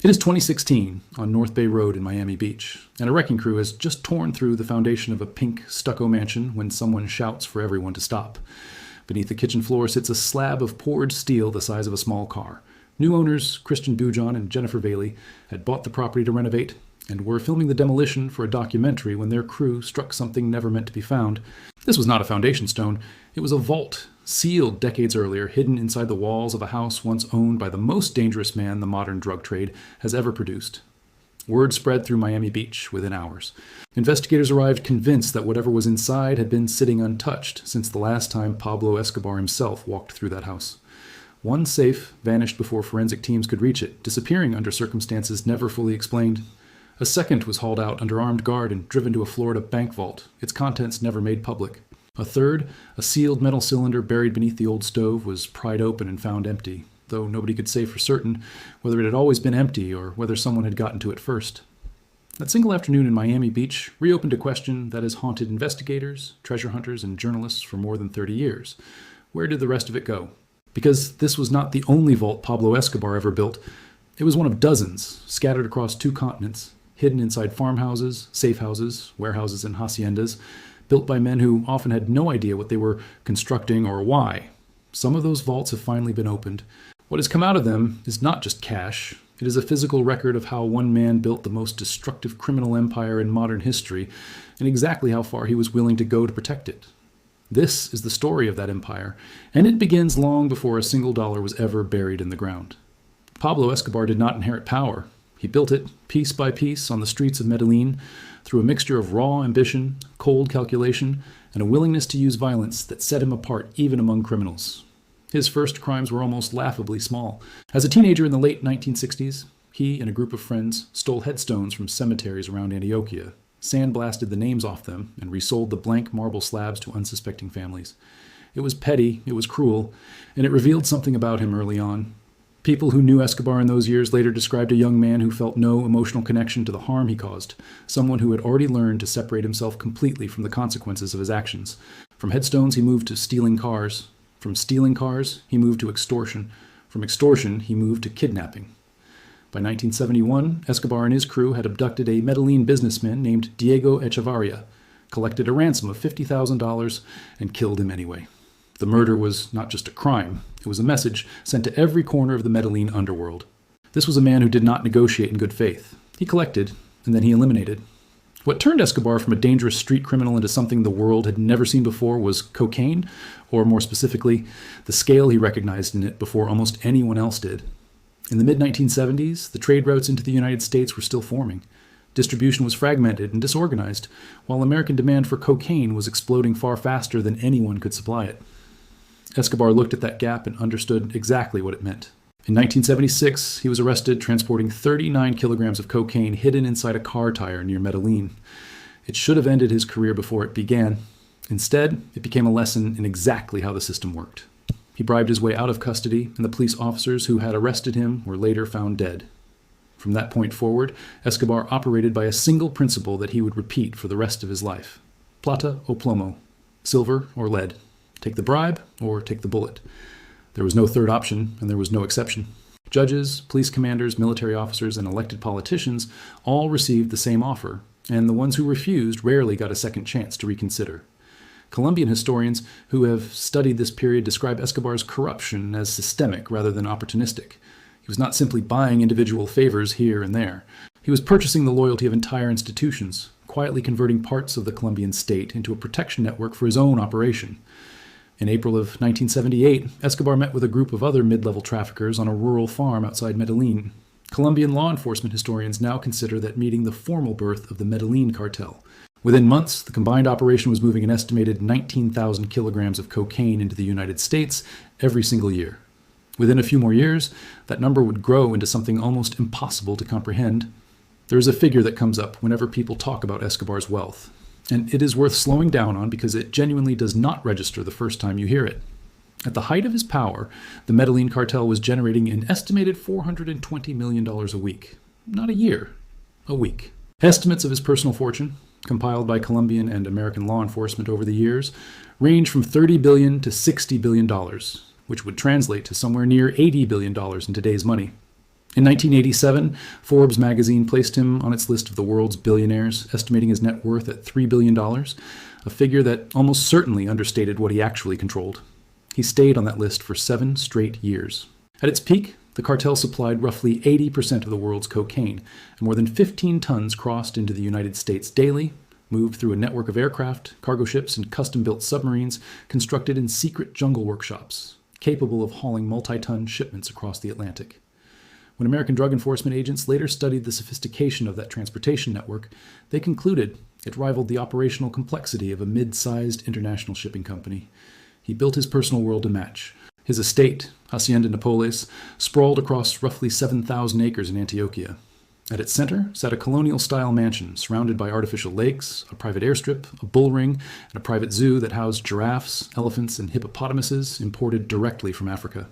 It is 2016 on North Bay Road in Miami Beach, and a wrecking crew has just torn through the foundation of a pink stucco mansion when someone shouts for everyone to stop. Beneath the kitchen floor sits a slab of poured steel the size of a small car. New owners, Christian Bujon and Jennifer Bailey, had bought the property to renovate and were filming the demolition for a documentary when their crew struck something never meant to be found. This was not a foundation stone. It was a vault, sealed decades earlier, hidden inside the walls of a house once owned by the most dangerous man the modern drug trade has ever produced. Word spread through Miami Beach within hours. Investigators arrived convinced that whatever was inside had been sitting untouched since the last time Pablo Escobar himself walked through that house. One safe vanished before forensic teams could reach it, disappearing under circumstances never fully explained. A second was hauled out under armed guard and driven to a Florida bank vault, its contents never made public. A third, a sealed metal cylinder buried beneath the old stove, was pried open and found empty, though nobody could say for certain whether it had always been empty or whether someone had gotten to it first. That single afternoon in Miami Beach reopened a question that has haunted investigators, treasure hunters, and journalists for more than 30 years. Where did the rest of it go? Because this was not the only vault Pablo Escobar ever built. It was one of dozens, scattered across 2 continents, hidden inside farmhouses, safe houses, warehouses, and haciendas, built by men who often had no idea what they were constructing or why. Some of those vaults have finally been opened. What has come out of them is not just cash. It is a physical record of how one man built the most destructive criminal empire in modern history and exactly how far he was willing to go to protect it. This is the story of that empire, and it begins long before a single dollar was ever buried in the ground. Pablo Escobar did not inherit power. He built it, piece by piece, on the streets of Medellin, through a mixture of raw ambition, cold calculation, and a willingness to use violence that set him apart even among criminals. His first crimes were almost laughably small. As a teenager in the late 1960s, he and a group of friends stole headstones from cemeteries around Antioquia, sandblasted the names off them, and resold the blank marble slabs to unsuspecting families. It was petty, it was cruel, and it revealed something about him early on. People who knew Escobar in those years later described a young man who felt no emotional connection to the harm he caused, someone who had already learned to separate himself completely from the consequences of his actions. From headstones, he moved to stealing cars. From stealing cars, he moved to extortion. From extortion, he moved to kidnapping. By 1971, Escobar and his crew had abducted a Medellin businessman named Diego Echevarria, collected a ransom of $50,000, and killed him anyway. The murder was not just a crime, it was a message sent to every corner of the Medellin underworld. This was a man who did not negotiate in good faith. He collected, and then he eliminated. What turned Escobar from a dangerous street criminal into something the world had never seen before was cocaine, or more specifically, the scale he recognized in it before almost anyone else did. In the mid-1970s, the trade routes into the United States were still forming. Distribution was fragmented and disorganized, while American demand for cocaine was exploding far faster than anyone could supply it. Escobar looked at that gap and understood exactly what it meant. In 1976, he was arrested transporting 39 kilograms of cocaine hidden inside a car tire near Medellin. It should have ended his career before it began. Instead, it became a lesson in exactly how the system worked. He bribed his way out of custody, and the police officers who had arrested him were later found dead. From that point forward, Escobar operated by a single principle that he would repeat for the rest of his life. Plata o plomo, silver or lead. Take the bribe or take the bullet. There was no third option, and there was no exception. Judges, police commanders, military officers, and elected politicians all received the same offer, and the ones who refused rarely got a second chance to reconsider. Colombian historians who have studied this period describe Escobar's corruption as systemic rather than opportunistic. He was not simply buying individual favors here and there. He was purchasing the loyalty of entire institutions, quietly converting parts of the Colombian state into a protection network for his own operation. In April of 1978, Escobar met with a group of other mid-level traffickers on a rural farm outside Medellin. Colombian law enforcement historians now consider that meeting the formal birth of the Medellin cartel. Within months, the combined operation was moving an estimated 19,000 kilograms of cocaine into the United States every single year. Within a few more years, that number would grow into something almost impossible to comprehend. There is a figure that comes up whenever people talk about Escobar's wealth, and it is worth slowing down on because it genuinely does not register the first time you hear it. At the height of his power, the Medellin cartel was generating an estimated $420 million a week. Not a year, a week. Estimates of his personal fortune, compiled by Colombian and American law enforcement over the years, range from $30 billion to $60 billion, which would translate to somewhere near $80 billion in today's money. In 1987, Forbes magazine placed him on its list of the world's billionaires, estimating his net worth at $3 billion, a figure that almost certainly understated what he actually controlled. He stayed on that list for 7 straight years. At its peak, the cartel supplied roughly 80% of the world's cocaine, and more than 15 tons crossed into the United States daily, moved through a network of aircraft, cargo ships, and custom-built submarines constructed in secret jungle workshops, capable of hauling multi-ton shipments across the Atlantic. When American drug enforcement agents later studied the sophistication of that transportation network, they concluded it rivaled the operational complexity of a mid-sized international shipping company. He built his personal world to match. His estate, Hacienda Napoles, sprawled across roughly 7,000 acres in Antioquia. At its center sat a colonial-style mansion surrounded by artificial lakes, a private airstrip, a bull ring, and a private zoo that housed giraffes, elephants, and hippopotamuses imported directly from Africa.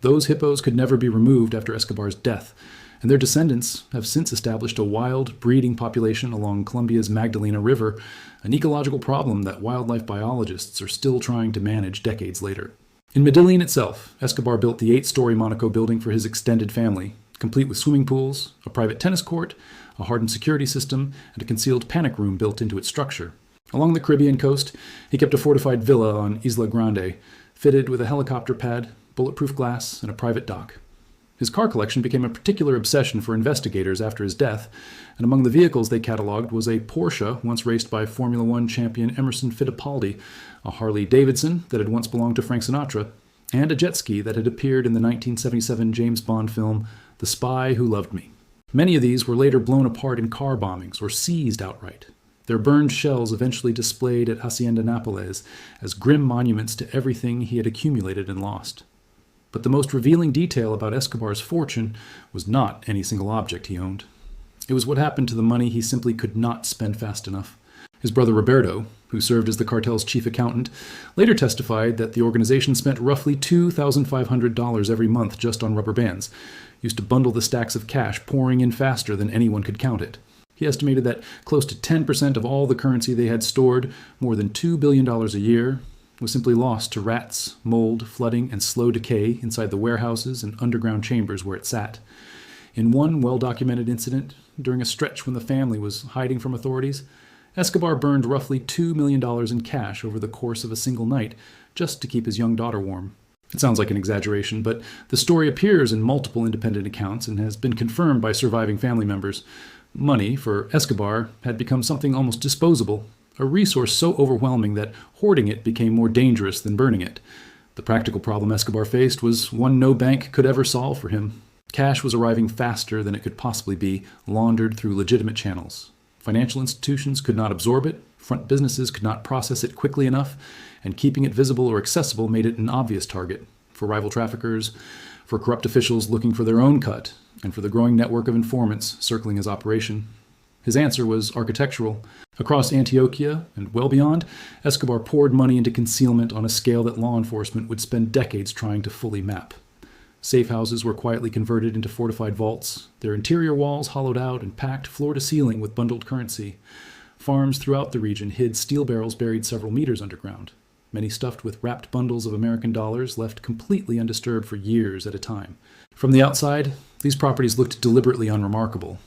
Those hippos could never be removed after Escobar's death, and their descendants have since established a wild breeding population along Colombia's Magdalena River, an ecological problem that wildlife biologists are still trying to manage decades later. In Medellin itself, Escobar built the 8-story Monaco building for his extended family, complete with swimming pools, a private tennis court, a hardened security system, and a concealed panic room built into its structure. Along the Caribbean coast, he kept a fortified villa on Isla Grande, fitted with a helicopter pad, bulletproof glass, and a private dock. His car collection became a particular obsession for investigators after his death, and among the vehicles they catalogued was a Porsche once raced by Formula One champion Emerson Fittipaldi, a Harley-Davidson that had once belonged to Frank Sinatra, and a jet ski that had appeared in the 1977 James Bond film The Spy Who Loved Me. Many of these were later blown apart in car bombings or seized outright. Their burned shells eventually displayed at Hacienda Napoles as grim monuments to everything he had accumulated and lost. But the most revealing detail about Escobar's fortune was not any single object he owned. It was what happened to the money he simply could not spend fast enough. His brother Roberto, who served as the cartel's chief accountant, later testified that the organization spent roughly $2,500 every month just on rubber bands, used to bundle the stacks of cash pouring in faster than anyone could count it. He estimated that close to 10% of all the currency they had stored, more than $2 billion a year, was simply lost to rats, mold, flooding, and slow decay inside the warehouses and underground chambers where it sat. In one well-documented incident, during a stretch when the family was hiding from authorities, Escobar burned roughly $2 million in cash over the course of a single night just to keep his young daughter warm. It sounds like an exaggeration, but the story appears in multiple independent accounts and has been confirmed by surviving family members. Money, for Escobar, had become something almost disposable, a resource so overwhelming that hoarding it became more dangerous than burning it. The practical problem Escobar faced was one no bank could ever solve for him. Cash was arriving faster than it could possibly be, laundered through legitimate channels. Financial institutions could not absorb it, front businesses could not process it quickly enough, and keeping it visible or accessible made it an obvious target for rival traffickers, for corrupt officials looking for their own cut, and for the growing network of informants circling his operation. His answer was architectural. Across Antioquia and well beyond, Escobar poured money into concealment on a scale that law enforcement would spend decades trying to fully map. Safe houses were quietly converted into fortified vaults, their interior walls hollowed out and packed floor to ceiling with bundled currency. Farms throughout the region hid steel barrels buried several meters underground, many stuffed with wrapped bundles of American dollars left completely undisturbed for years at a time. From the outside, these properties looked deliberately unremarkable.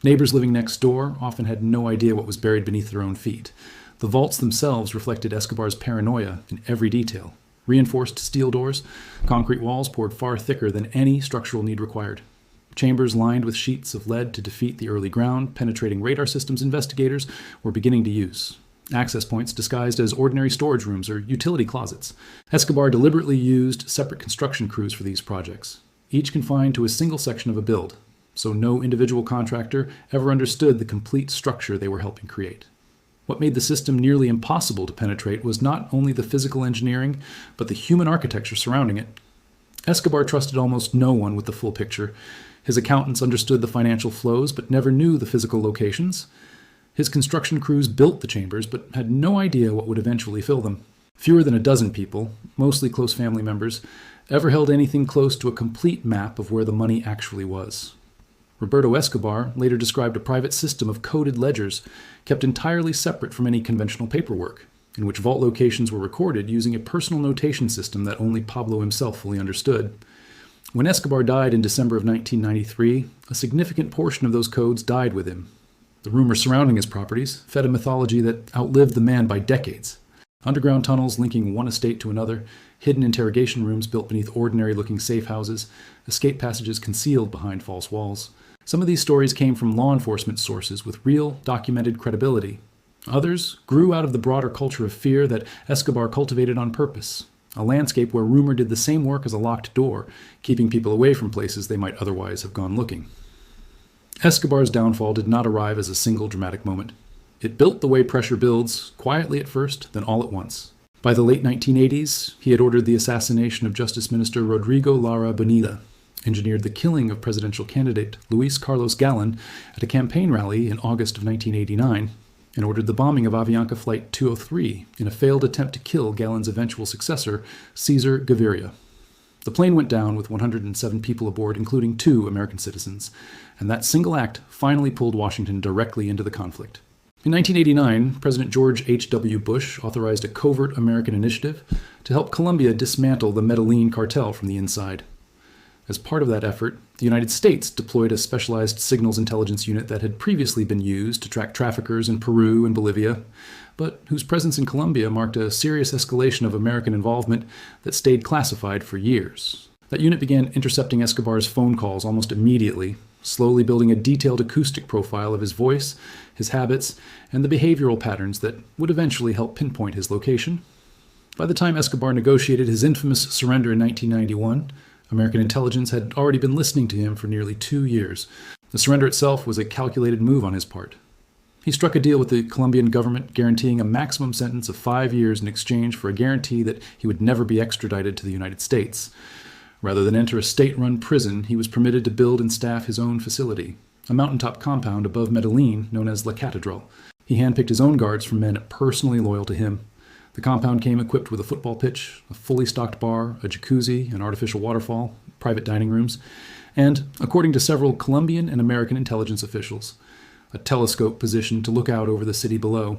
Neighbors living next door often had no idea what was buried beneath their own feet. The vaults themselves reflected Escobar's paranoia in every detail. Reinforced steel doors, concrete walls poured far thicker than any structural need required. Chambers lined with sheets of lead to defeat the early ground penetrating radar systems investigators were beginning to use. Access points disguised as ordinary storage rooms or utility closets. Escobar deliberately used separate construction crews for these projects, each confined to a single section of a build, so no individual contractor ever understood the complete structure they were helping create. What made the system nearly impossible to penetrate was not only the physical engineering, but the human architecture surrounding it. Escobar trusted almost no one with the full picture. His accountants understood the financial flows, but never knew the physical locations. His construction crews built the chambers, but had no idea what would eventually fill them. Fewer than a dozen people, mostly close family members, ever held anything close to a complete map of where the money actually was. Roberto Escobar later described a private system of coded ledgers, kept entirely separate from any conventional paperwork, in which vault locations were recorded using a personal notation system that only Pablo himself fully understood. When Escobar died in December of 1993, a significant portion of those codes died with him. The rumors surrounding his properties fed a mythology that outlived the man by decades. Underground tunnels linking one estate to another, hidden interrogation rooms built beneath ordinary-looking safe houses, escape passages concealed behind false walls. Some of these stories came from law enforcement sources with real, documented credibility. Others grew out of the broader culture of fear that Escobar cultivated on purpose, a landscape where rumor did the same work as a locked door, keeping people away from places they might otherwise have gone looking. Escobar's downfall did not arrive as a single dramatic moment. It built the way pressure builds, quietly at first, then all at once. By the late 1980s, he had ordered the assassination of Justice Minister Rodrigo Lara Bonilla, engineered the killing of presidential candidate Luis Carlos Galán at a campaign rally in August of 1989, and ordered the bombing of Avianca Flight 203 in a failed attempt to kill Galán's eventual successor, Cesar Gaviria. The plane went down with 107 people aboard, including 2 American citizens, and that single act finally pulled Washington directly into the conflict. In 1989, President George H.W. Bush authorized a covert American initiative to help Colombia dismantle the Medellin cartel from the inside. As part of that effort, the United States deployed a specialized signals intelligence unit that had previously been used to track traffickers in Peru and Bolivia, but whose presence in Colombia marked a serious escalation of American involvement that stayed classified for years. That unit began intercepting Escobar's phone calls almost immediately, slowly building a detailed acoustic profile of his voice, his habits, and the behavioral patterns that would eventually help pinpoint his location. By the time Escobar negotiated his infamous surrender in 1991, American intelligence had already been listening to him for nearly 2 years. The surrender itself was a calculated move on his part. He struck a deal with the Colombian government guaranteeing a maximum sentence of 5 years in exchange for a guarantee that he would never be extradited to the United States. Rather than enter a state-run prison, he was permitted to build and staff his own facility, a mountaintop compound above Medellin known as La Catedral. He handpicked his own guards from men personally loyal to him. The compound came equipped with a football pitch, a fully stocked bar, a jacuzzi, an artificial waterfall, private dining rooms, and, according to several Colombian and American intelligence officials, a telescope positioned to look out over the city below.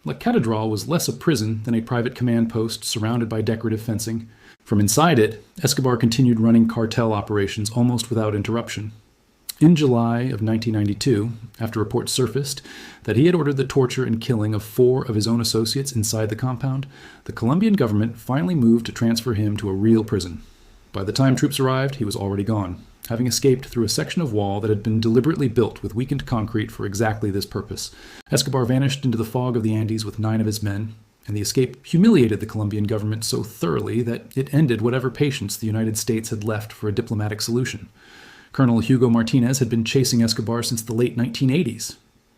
La Catedral was less a prison than a private command post surrounded by decorative fencing. From inside it, Escobar continued running cartel operations almost without interruption. In July of 1992, after reports surfaced that he had ordered the torture and killing of 4 of his own associates inside the compound, the Colombian government finally moved to transfer him to a real prison. By the time troops arrived, he was already gone, having escaped through a section of wall that had been deliberately built with weakened concrete for exactly this purpose. Escobar vanished into the fog of the Andes with 9 of his men, and the escape humiliated the Colombian government so thoroughly that it ended whatever patience the United States had left for a diplomatic solution. Colonel Hugo Martinez had been chasing Escobar since the late 1980s.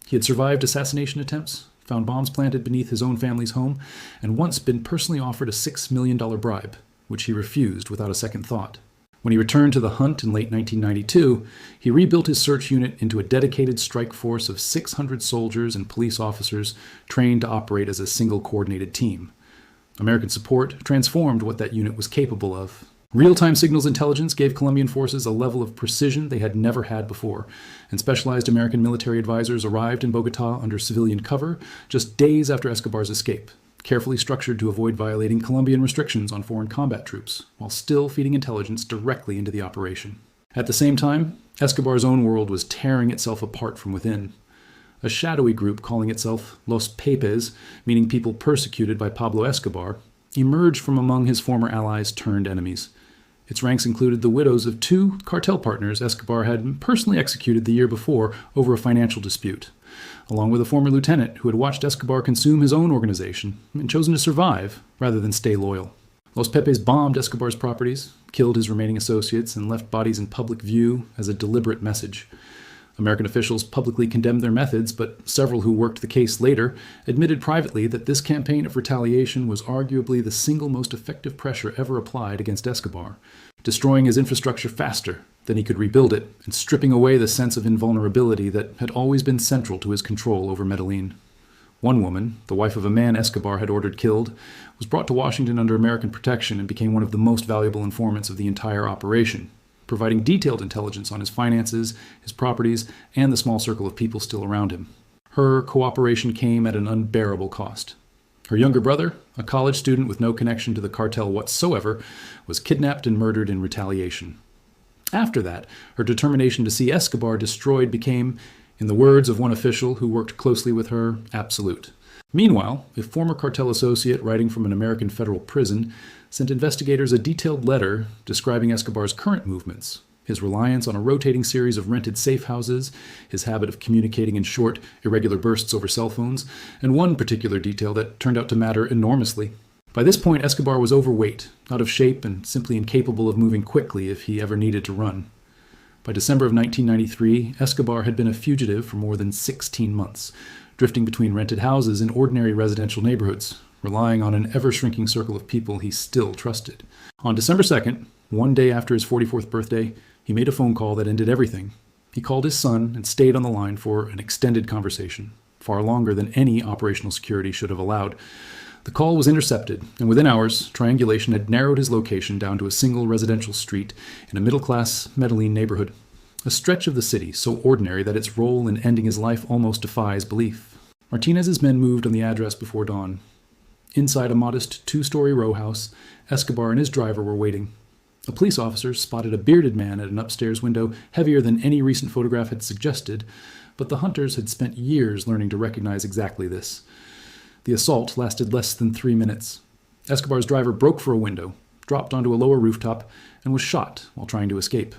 He had survived assassination attempts, found bombs planted beneath his own family's home, and once been personally offered a $6 million bribe, which he refused without a second thought. When he returned to the hunt in late 1992, he rebuilt his search unit into a dedicated strike force of 600 soldiers and police officers trained to operate as a single coordinated team. American support transformed what that unit was capable of. Real-time signals intelligence gave Colombian forces a level of precision they had never had before, and specialized American military advisors arrived in Bogotá under civilian cover just days after Escobar's escape, carefully structured to avoid violating Colombian restrictions on foreign combat troops, while still feeding intelligence directly into the operation. At the same time, Escobar's own world was tearing itself apart from within. A shadowy group calling itself Los Pepes, meaning people persecuted by Pablo Escobar, emerged from among his former allies turned enemies. Its ranks included the widows of 2 cartel partners Escobar had personally executed the year before over a financial dispute, along with a former lieutenant who had watched Escobar consume his own organization and chosen to survive rather than stay loyal. Los Pepes bombed Escobar's properties, killed his remaining associates, and left bodies in public view as a deliberate message. American officials publicly condemned their methods, but several who worked the case later admitted privately that this campaign of retaliation was arguably the single most effective pressure ever applied against Escobar, destroying his infrastructure faster than he could rebuild it and stripping away the sense of invulnerability that had always been central to his control over Medellin. One woman, the wife of a man Escobar had ordered killed, was brought to Washington under American protection and became one of the most valuable informants of the entire operation, providing detailed intelligence on his finances, his properties, and the small circle of people still around him. Her cooperation came at an unbearable cost. Her younger brother, a college student with no connection to the cartel whatsoever, was kidnapped and murdered in retaliation. After that, her determination to see Escobar destroyed became, in the words of one official who worked closely with her, absolute. Meanwhile, a former cartel associate writing from an American federal prison sent investigators a detailed letter describing Escobar's current movements, his reliance on a rotating series of rented safe houses, his habit of communicating in short, irregular bursts over cell phones, and one particular detail that turned out to matter enormously. By this point, Escobar was overweight, out of shape, and simply incapable of moving quickly if he ever needed to run. By December of 1993, Escobar had been a fugitive for more than 16 months, drifting between rented houses in ordinary residential neighborhoods, relying on an ever-shrinking circle of people he still trusted. On December 2nd, one day after his 44th birthday, he made a phone call that ended everything. He called his son and stayed on the line for an extended conversation, far longer than any operational security should have allowed. The call was intercepted, and within hours, triangulation had narrowed his location down to a single residential street in a middle-class Medellin neighborhood, a stretch of the city so ordinary that its role in ending his life almost defies belief. Martinez's men moved on the address before dawn. Inside a modest two-story row house, Escobar and his driver were waiting. A police officer spotted a bearded man at an upstairs window heavier than any recent photograph had suggested, but the hunters had spent years learning to recognize exactly this. The assault lasted less than 3 minutes. Escobar's driver broke for a window, dropped onto a lower rooftop, and was shot while trying to escape.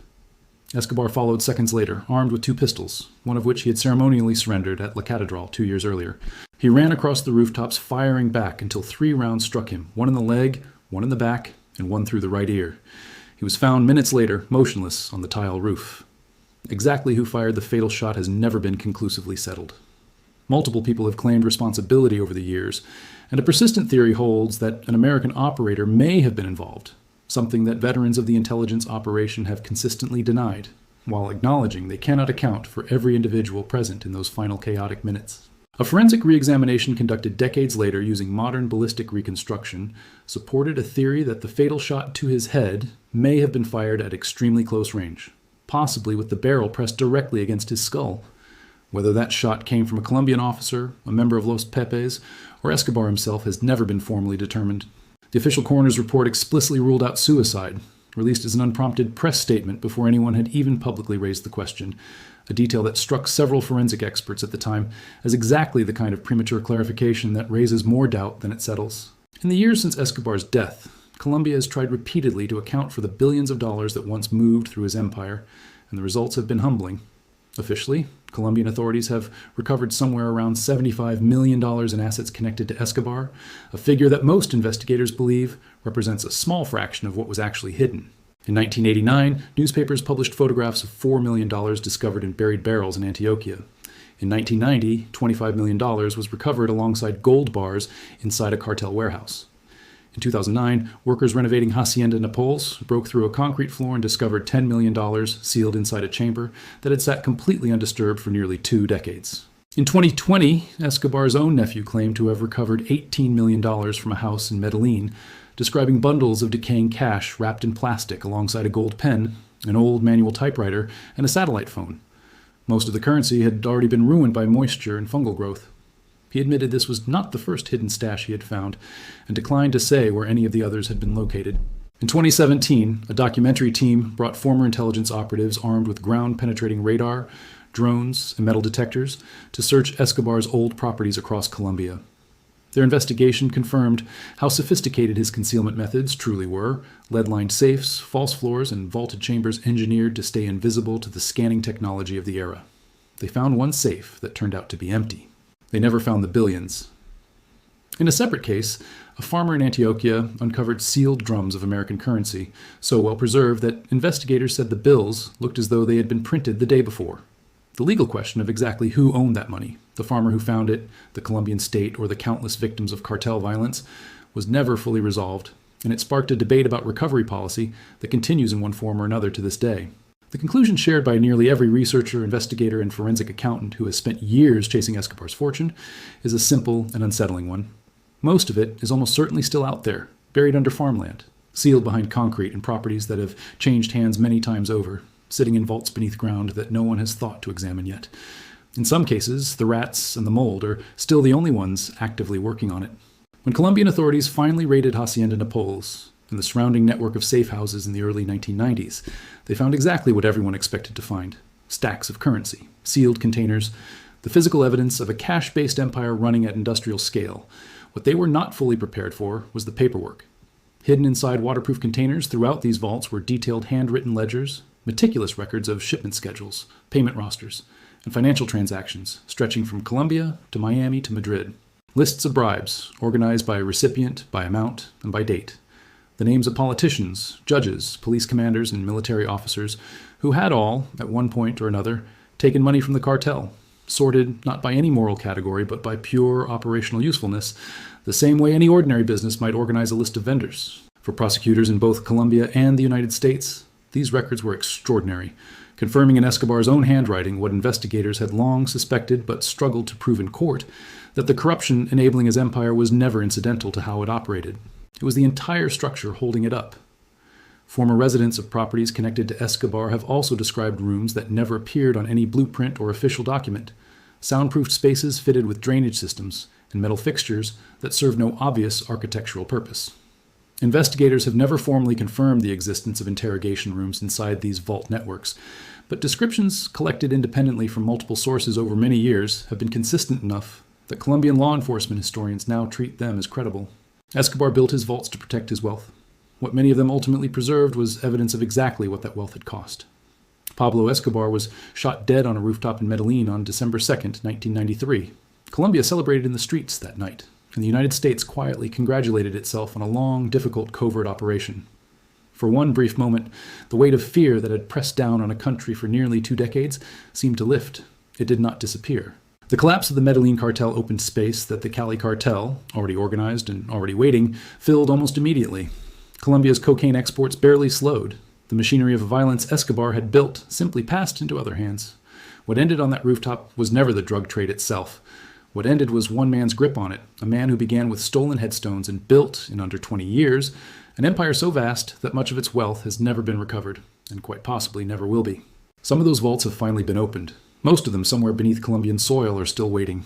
Escobar followed seconds later, armed with 2 pistols, one of which he had ceremonially surrendered at La Catedral 2 years earlier. He ran across the rooftops, firing back until 3 rounds struck him, one in the leg, one in the back, and one through the right ear. He was found minutes later, motionless on the tile roof. Exactly who fired the fatal shot has never been conclusively settled. Multiple people have claimed responsibility over the years, and a persistent theory holds that an American operator may have been involved, something that veterans of the intelligence operation have consistently denied, while acknowledging they cannot account for every individual present in those final chaotic minutes. A forensic re-examination conducted decades later using modern ballistic reconstruction supported a theory that the fatal shot to his head may have been fired at extremely close range, possibly with the barrel pressed directly against his skull. Whether that shot came from a Colombian officer, a member of Los Pepes, or Escobar himself has never been formally determined. The official coroner's report explicitly ruled out suicide, released as an unprompted press statement before anyone had even publicly raised the question, a detail that struck several forensic experts at the time as exactly the kind of premature clarification that raises more doubt than it settles. In the years since Escobar's death, Colombia has tried repeatedly to account for the billions of dollars that once moved through his empire, and the results have been humbling. Officially, Colombian authorities have recovered somewhere around $75 million in assets connected to Escobar, a figure that most investigators believe represents a small fraction of what was actually hidden. In 1989, newspapers published photographs of $4 million discovered in buried barrels in Antioquia. In 1990, $25 million was recovered alongside gold bars inside a cartel warehouse. In 2009, workers renovating Hacienda Napoles broke through a concrete floor and discovered $10 million sealed inside a chamber that had sat completely undisturbed for nearly 2 decades. In 2020, Escobar's own nephew claimed to have recovered $18 million from a house in Medellin, describing bundles of decaying cash wrapped in plastic alongside a gold pen, an old manual typewriter, and a satellite phone. Most of the currency had already been ruined by moisture and fungal growth. He admitted this was not the first hidden stash he had found, and declined to say where any of the others had been located. In 2017, a documentary team brought former intelligence operatives armed with ground-penetrating radar, drones, and metal detectors to search Escobar's old properties across Colombia. Their investigation confirmed how sophisticated his concealment methods truly were: lead-lined safes, false floors, and vaulted chambers engineered to stay invisible to the scanning technology of the era. They found one safe that turned out to be empty. They never found the billions. In a separate case, a farmer in Antioquia uncovered sealed drums of American currency, so well preserved that investigators said the bills looked as though they had been printed the day before. The legal question of exactly who owned that money, the farmer who found it, the Colombian state, or the countless victims of cartel violence, was never fully resolved, and it sparked a debate about recovery policy that continues in one form or another to this day. The conclusion shared by nearly every researcher, investigator, and forensic accountant who has spent years chasing Escobar's fortune is a simple and unsettling one. Most of it is almost certainly still out there, buried under farmland, sealed behind concrete in properties that have changed hands many times over, sitting in vaults beneath ground that no one has thought to examine yet. In some cases, the rats and the mold are still the only ones actively working on it. When Colombian authorities finally raided Hacienda Napoles, and the surrounding network of safe houses in the early 1990s, they found exactly what everyone expected to find: stacks of currency, sealed containers, the physical evidence of a cash-based empire running at industrial scale. What they were not fully prepared for was the paperwork. Hidden inside waterproof containers throughout these vaults were detailed handwritten ledgers, meticulous records of shipment schedules, payment rosters, and financial transactions stretching from Colombia to Miami to Madrid. Lists of bribes, organized by recipient, by amount, and by date. The names of politicians, judges, police commanders, and military officers who had all, at one point or another, taken money from the cartel, sorted not by any moral category but by pure operational usefulness, the same way any ordinary business might organize a list of vendors. For prosecutors in both Colombia and the United States, these records were extraordinary, confirming in Escobar's own handwriting what investigators had long suspected but struggled to prove in court, that the corruption enabling his empire was never incidental to how it operated. It was the entire structure holding it up. Former residents of properties connected to Escobar have also described rooms that never appeared on any blueprint or official document, soundproofed spaces fitted with drainage systems, and metal fixtures that serve no obvious architectural purpose. Investigators have never formally confirmed the existence of interrogation rooms inside these vault networks, but descriptions collected independently from multiple sources over many years have been consistent enough that Colombian law enforcement historians now treat them as credible. Escobar built his vaults to protect his wealth. What many of them ultimately preserved was evidence of exactly what that wealth had cost. Pablo Escobar was shot dead on a rooftop in Medellin on December 2nd, 1993. Colombia celebrated in the streets that night, and the United States quietly congratulated itself on a long, difficult covert operation. For one brief moment, the weight of fear that had pressed down on a country for nearly 2 decades seemed to lift. It did not disappear. The collapse of the Medellin cartel opened space that the Cali cartel, already organized and already waiting, filled almost immediately. Colombia's cocaine exports barely slowed. The machinery of violence Escobar had built simply passed into other hands. What ended on that rooftop was never the drug trade itself. What ended was one man's grip on it, a man who began with stolen headstones and built, in under 20 years, an empire so vast that much of its wealth has never been recovered, and quite possibly never will be. Some of those vaults have finally been opened. Most of them somewhere beneath Colombian soil are still waiting.